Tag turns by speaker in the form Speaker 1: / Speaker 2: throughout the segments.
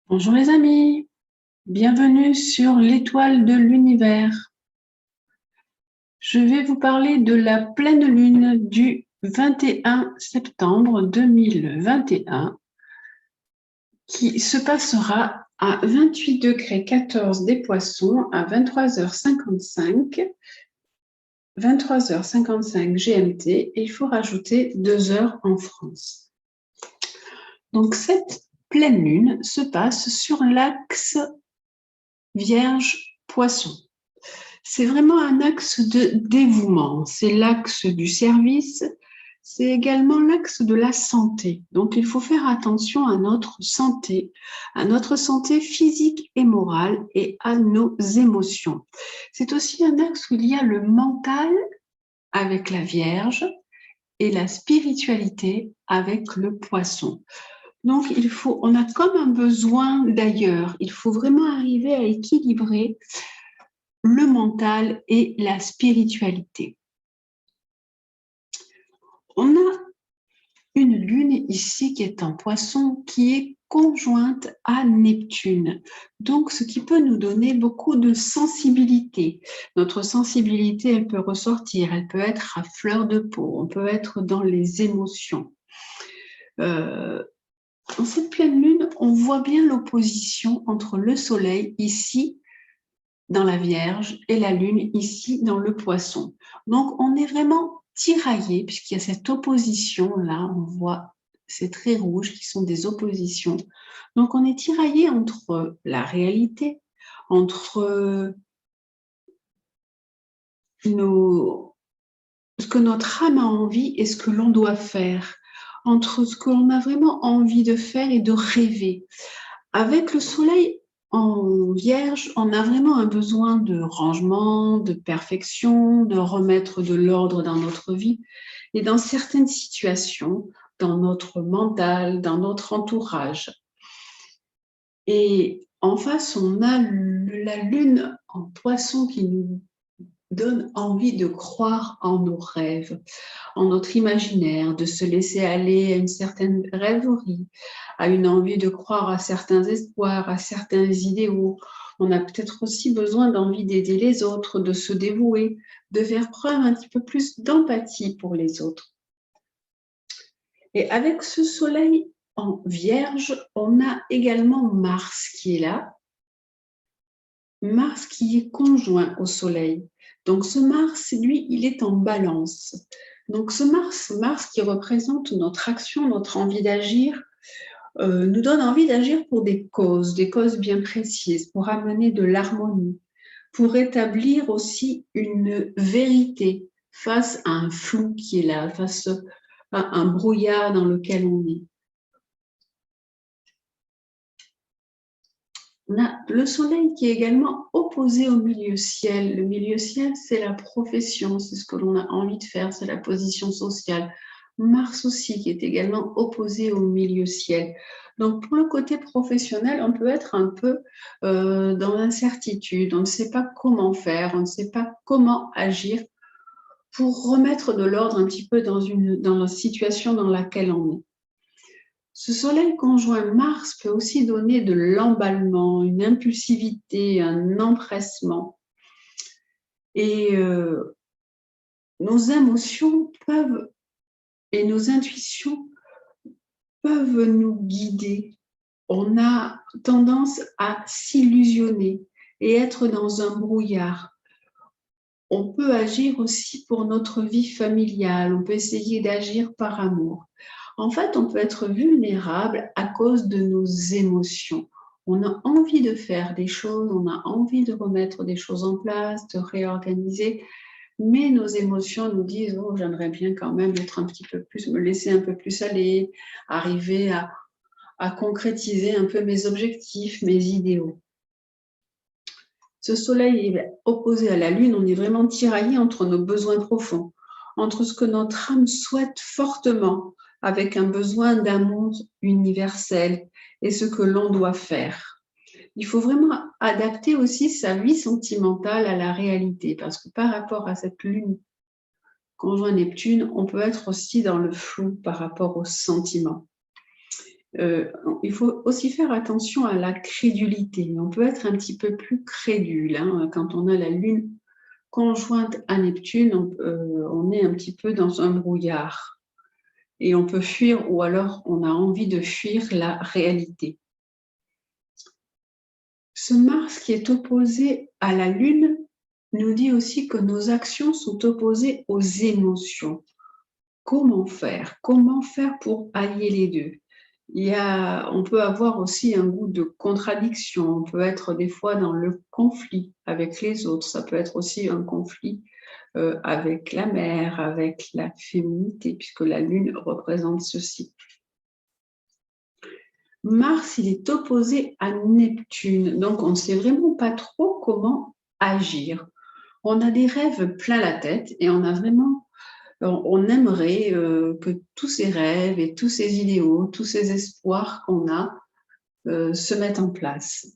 Speaker 1: Bonjour les amis, bienvenue sur l'étoile de l'univers. Je vais vous parler de la pleine lune du 21 septembre 2021 qui se passera à 28 degrés 14 des Poissons à 23h55 GMT et il faut rajouter 2 heures en France. Donc cette pleine lune se passe sur l'axe Vierge-Poisson. C'est vraiment un axe de dévouement, c'est l'axe du service, c'est également l'axe de la santé. Donc il faut faire attention à notre santé physique et morale et à nos émotions. C'est aussi un axe où il y a le mental avec la Vierge et la spiritualité avec le Poisson. Donc, on a comme un besoin d'ailleurs. Il faut vraiment arriver à équilibrer le mental et la spiritualité. On a une lune ici qui est en Poisson, qui est conjointe à Neptune. Donc, ce qui peut nous donner beaucoup de sensibilité. Notre sensibilité, elle peut ressortir, elle peut être à fleur de peau, on peut être dans les émotions. Dans cette pleine lune, on voit bien l'opposition entre le soleil ici dans la Vierge et la lune ici dans le Poisson. Donc on est vraiment tiraillé puisqu'il y a cette opposition là, on voit ces traits rouges qui sont des oppositions. Donc on est tiraillé entre la réalité, entre ce que notre âme a envie et ce que l'on doit faire, entre ce que l'on a vraiment envie de faire et de rêver. Avec le soleil en Vierge, on a vraiment un besoin de rangement, de perfection, de remettre de l'ordre dans notre vie et dans certaines situations, dans notre mental, dans notre entourage. Et en face, on a la lune en Poisson qui nous donne envie de croire en nos rêves, en notre imaginaire, de se laisser aller à une certaine rêverie, à une envie de croire à certains espoirs, à certains idéaux. On a peut-être aussi besoin d'envie d'aider les autres, de se dévouer, de faire preuve un petit peu plus d'empathie pour les autres. Et avec ce soleil en Vierge, on a également Mars qui est là. Mars qui est conjoint au soleil. Donc ce Mars, lui, il est en balance. Donc ce Mars qui représente notre action, notre envie d'agir, nous donne envie d'agir pour des causes bien précises, pour amener de l'harmonie, pour établir aussi une vérité face à un flou qui est là, face à un brouillard dans lequel on est. On a le soleil qui est également opposé au milieu ciel. Le milieu ciel, c'est la profession, c'est ce que l'on a envie de faire, c'est la position sociale. Mars aussi qui est également opposé au milieu ciel. Donc pour le côté professionnel, on peut être un peu dans l'incertitude, on ne sait pas comment faire, on ne sait pas comment agir pour remettre de l'ordre un petit peu dans la situation dans laquelle on est. Ce soleil conjoint Mars peut aussi donner de l'emballement, une impulsivité, un empressement. Et nos émotions peuvent et nos intuitions peuvent nous guider. On a tendance à s'illusionner et être dans un brouillard. On peut agir aussi pour notre vie familiale, on peut essayer d'agir par amour. En fait, on peut être vulnérable à cause de nos émotions. On a envie de faire des choses, on a envie de remettre des choses en place, de réorganiser, mais nos émotions nous disent « Oh, j'aimerais bien quand même être un petit peu plus, me laisser un peu plus aller, arriver à concrétiser un peu mes objectifs, mes idéaux. » Ce soleil est opposé à la lune, on est vraiment tiraillé entre nos besoins profonds, entre ce que notre âme souhaite fortement, avec un besoin d'amour universel et ce que l'on doit faire. Il faut vraiment adapter aussi sa vie sentimentale à la réalité, parce que par rapport à cette lune conjoint Neptune, on peut être aussi dans le flou par rapport aux sentiments. il faut aussi faire attention à la crédulité. On peut être un petit peu plus crédule hein, quand on a la Lune conjointe à Neptune, on est un petit peu dans un brouillard et on peut fuir ou alors on a envie de fuir la réalité. Ce Mars qui est opposé à la Lune nous dit aussi que nos actions sont opposées aux émotions. Comment faire? Comment faire pour allier les deux? On peut avoir aussi un goût de contradiction, on peut être des fois dans le conflit avec les autres, ça peut être aussi un conflit avec la mère, avec la féminité, puisque la Lune représente ceci. Mars, il est opposé à Neptune, donc on ne sait vraiment pas trop comment agir. On a des rêves plein la tête et on aimerait que tous ces rêves et tous ces idéaux, tous ces espoirs qu'on a se mettent en place.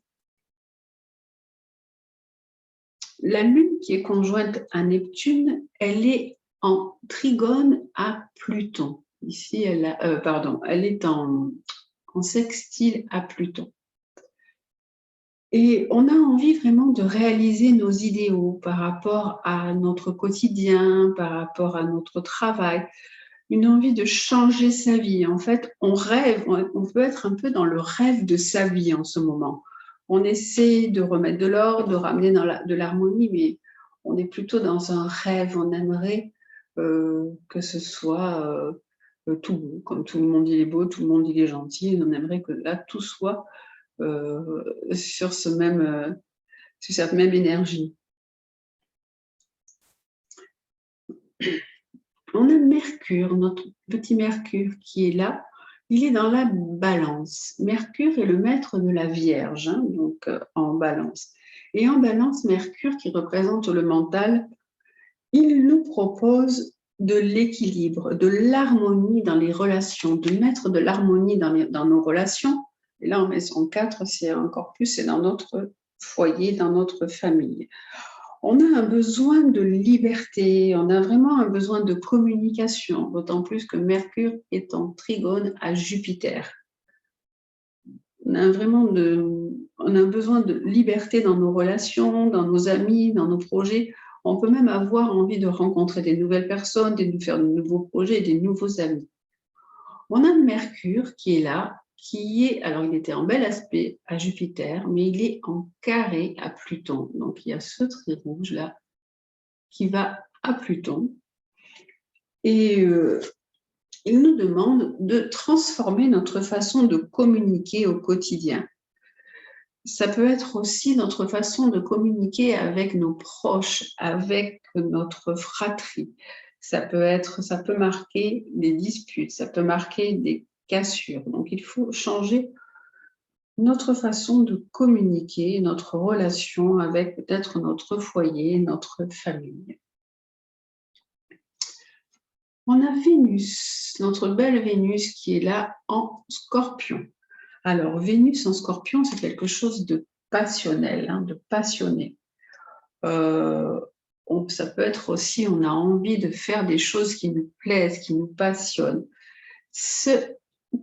Speaker 1: La Lune qui est conjointe à Neptune, elle est en trigone à Pluton. Ici, elle est en sextile à Pluton. Et on a envie vraiment de réaliser nos idéaux par rapport à notre quotidien, par rapport à notre travail, une envie de changer sa vie. En fait, on rêve, on peut être un peu dans le rêve de sa vie en ce moment. On essaie de remettre de l'ordre, de ramener de l'harmonie, mais on est plutôt dans un rêve. On aimerait que ce soit tout beau, comme tout le monde il est beau, tout le monde il est gentil. On aimerait que là, tout soit sur cette même énergie. On a Mercure, notre petit Mercure qui est là. Il est dans la balance. Mercure est le maître de la Vierge, hein, donc en balance. Et en balance, Mercure, qui représente le mental, il nous propose de l'équilibre, de l'harmonie dans les relations, de mettre de l'harmonie dans nos relations. Et là, en maison 4, c'est encore plus, c'est dans notre foyer, dans notre famille. On a un besoin de liberté, on a vraiment un besoin de communication, d'autant plus que Mercure est en trigone à Jupiter. On a un besoin de liberté dans nos relations, dans nos amis, dans nos projets. On peut même avoir envie de rencontrer des nouvelles personnes, de faire de nouveaux projets, des nouveaux amis. On a Mercure qui est là, alors il était en bel aspect à Jupiter, mais il est en carré à Pluton. Donc il y a ce trait rouge là qui va à Pluton. Et il nous demande de transformer notre façon de communiquer au quotidien. Ça peut être aussi notre façon de communiquer avec nos proches, avec notre fratrie. Ça peut marquer des disputes, ça peut marquer des cassures. Donc, il faut changer notre façon de communiquer, notre relation avec peut-être notre foyer, notre famille. On a Vénus, notre belle Vénus qui est là en Scorpion. Alors, Vénus en Scorpion, c'est quelque chose de passionnel, hein, de passionné. Ça peut être aussi, on a envie de faire des choses qui nous plaisent, qui nous passionnent. Cette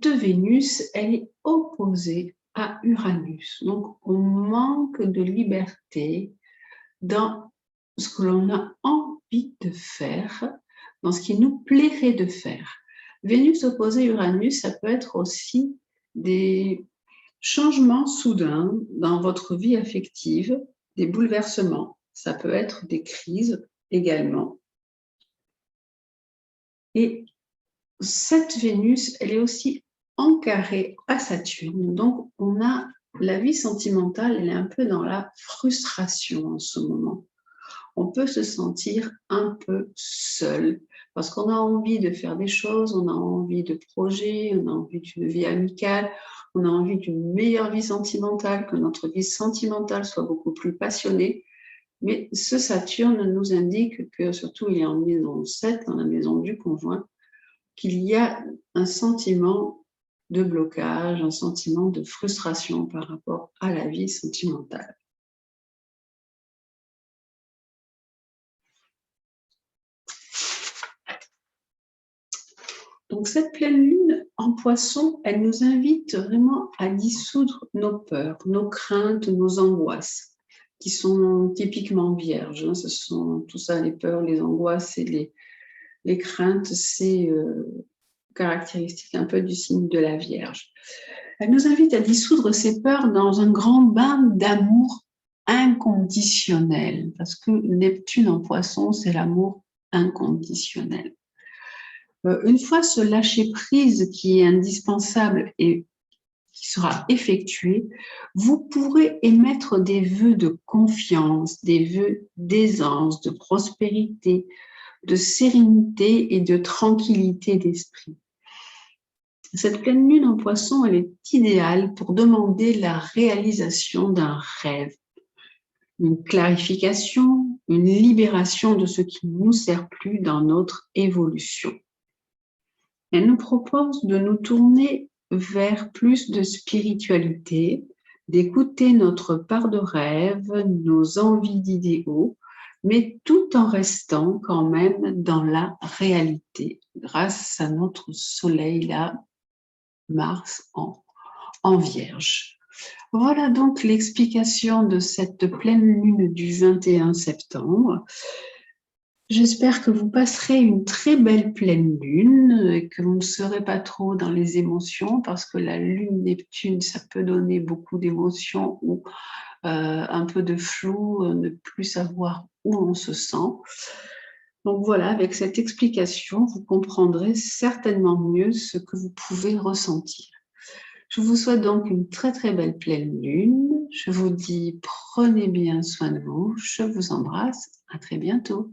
Speaker 1: Vénus, elle est opposée à Uranus. Donc, on manque de liberté dans ce que l'on a envie de faire, dans ce qui nous plairait de faire. Vénus opposée Uranus, ça peut être aussi des changements soudains dans votre vie affective, des bouleversements. Ça peut être des crises également. Et cette Vénus, elle est aussi en carré à Saturne. Donc, on a la vie sentimentale, elle est un peu dans la frustration en ce moment. On peut se sentir un peu seul parce qu'on a envie de faire des choses, on a envie de projets, on a envie d'une vie amicale, on a envie d'une meilleure vie sentimentale, que notre vie sentimentale soit beaucoup plus passionnée. Mais ce Saturne nous indique que, surtout il est en maison 7, dans la maison du conjoint, qu'il y a un sentiment de blocage, un sentiment de frustration par rapport à la vie sentimentale. Donc cette pleine lune en Poisson, elle nous invite vraiment à dissoudre nos peurs, nos craintes, nos angoisses, qui sont typiquement vierges. Hein. Ce sont tout ça, les peurs, les angoisses et les craintes, c'est caractéristique un peu du signe de la Vierge. Elle nous invite à dissoudre ces peurs dans un grand bain d'amour inconditionnel, parce que Neptune en Poisson, c'est l'amour inconditionnel. Une fois ce lâcher-prise qui est indispensable et qui sera effectué, vous pourrez émettre des vœux de confiance, des vœux d'aisance, de prospérité, de sérénité et de tranquillité d'esprit. Cette pleine lune en Poisson, elle est idéale pour demander la réalisation d'un rêve, une clarification, une libération de ce qui ne nous sert plus dans notre évolution. Elle nous propose de nous tourner vers plus de spiritualité, d'écouter notre part de rêve, nos envies d'idéaux, mais tout en restant quand même dans la réalité, grâce à notre soleil là, Mars en Vierge. Voilà donc l'explication de cette pleine lune du 21 septembre. J'espère que vous passerez une très belle pleine lune et que vous ne serez pas trop dans les émotions parce que la lune Neptune, ça peut donner beaucoup d'émotions ou un peu de flou, ne plus savoir où on se sent. Donc voilà, avec cette explication, vous comprendrez certainement mieux ce que vous pouvez ressentir. Je vous souhaite donc une très très belle pleine lune. Je vous dis prenez bien soin de vous. Je vous embrasse. À très bientôt.